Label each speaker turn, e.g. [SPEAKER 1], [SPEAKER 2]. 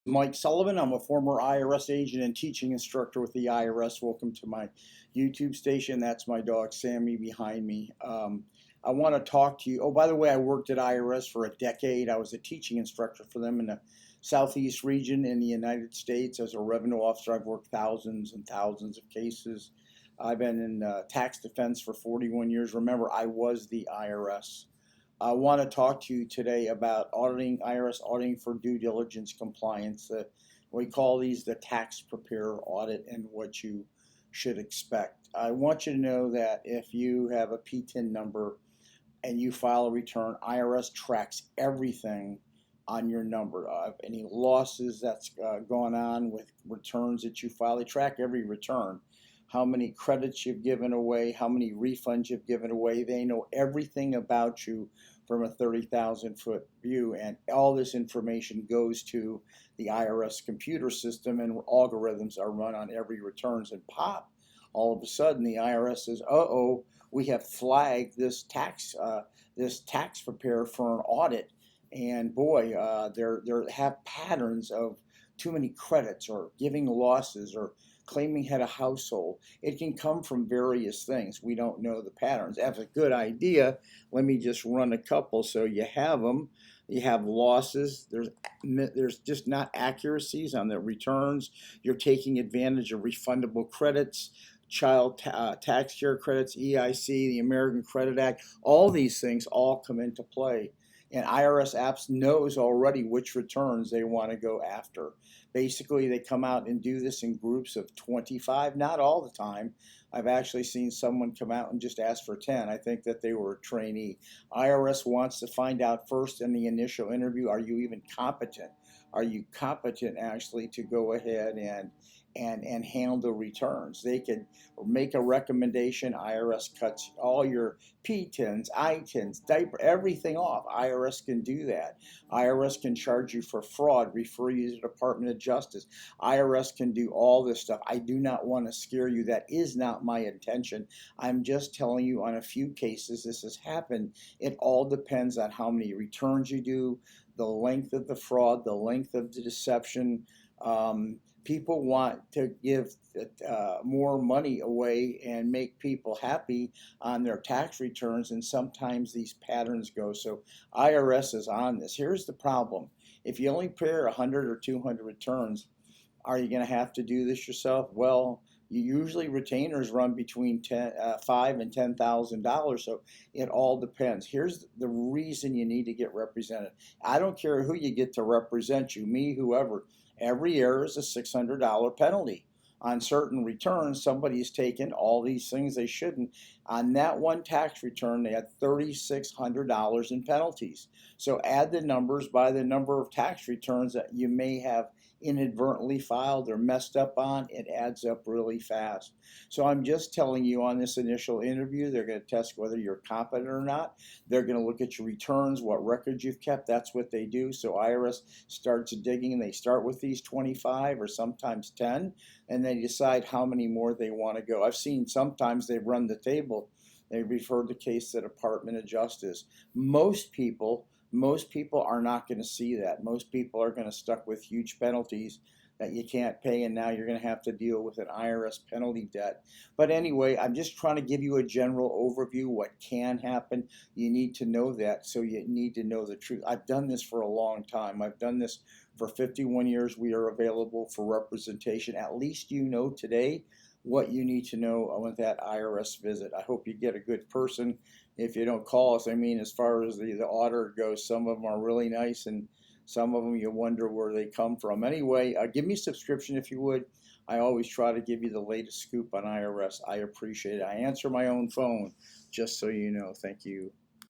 [SPEAKER 1] Mike Sullivan. I'm a former IRS agent and teaching instructor with the IRS. Welcome to my YouTube station. That's my dog Sammy behind me. I want to talk to you. Oh, by the way, I worked at IRS for a decade. I was a teaching instructor for them in the Southeast region in the United States. As a revenue officer, I've worked thousands and thousands of cases. I've been in tax defense for 41 years. Remember, I was the IRS. I want to talk to you today about auditing, IRS auditing for due diligence compliance. We call these the tax preparer audit and what you should expect. I want you to know that if you have a PTIN number and you file a return, IRS tracks everything on your number. Any losses that's gone on with returns that you file, they track every return. How many credits you've given away, how many refunds you've given away. They know everything about you from a 30,000-foot view, and all this information goes to the IRS computer system, and algorithms are run on every returns. And pop, all of a sudden the IRS says, "Uh-oh, we have flagged this tax preparer for an audit, and boy, they have patterns of too many credits or giving losses or claiming head of household." It can come from various things. We don't know the patterns. That's a good idea. Let me just run a couple so you have them. You have losses. There's just not accuracies on the returns. You're taking advantage of refundable credits, child tax care credits, EIC, the American Credit Act. All these things all come into play. And IRS apps knows already which returns they want to go after. Basically, they come out and do this in groups of 25, not all the time. I've actually seen someone come out and just ask for 10. I think that they were a trainee. IRS wants to find out first in the initial interview, are you even competent? Are you competent actually to go ahead and handle returns? They could make a recommendation. IRS cuts all your PTINs, ITINs, diaper, everything off. IRS can do that. IRS can charge you for fraud, refer you to the Department of Justice. IRS can do all this stuff. I do not want to scare you. That is not my intention. I'm just telling you on a few cases this has happened. It all depends on how many returns you do, the length of the fraud, the length of the deception. People want to give more money away and make people happy on their tax returns, and sometimes these patterns go. So IRS is on this. Here's the problem. If you only prepare 100 or 200 returns, are you going to have to do this yourself? Well, usually retainers run between $5,000 and $10,000, so it all depends. Here's the reason you need to get represented. I don't care who you get to represent you, me, whoever. Every error is a $600 penalty. On certain returns, somebody's taken all these things they shouldn't. On that one tax return, they had $3,600 in penalties. So add the numbers by the number of tax returns that you may have inadvertently filed or messed up on. It adds up really fast. So I'm just telling you, on this initial interview, they're going to test whether you're competent or not. They're going to look at your returns, what records you've kept. That's what they do. So IRS starts digging, and they start with these 25 or sometimes 10, and they decide how many more they want to go. I've seen sometimes they've run the table. They refer the case to the Department of Justice. Most people are not going to see that. Most people are going to stuck with huge penalties that you can't pay, and now you're going to have to deal with an IRS penalty debt. But anyway, I'm just trying to give you a general overview what can happen. You need to know that, so you need to know the truth. I've done this for a long time. I've done this for 51 years. We are available for representation. At least you know today what you need to know with that IRS visit. I hope you get a good person. If you don't call us, I mean, as far as the auditor goes, some of them are really nice, and some of them you wonder where they come from. Anyway, give me a subscription if you would. I always try to give you the latest scoop on IRS. I appreciate it. I answer my own phone, just so you know. Thank you.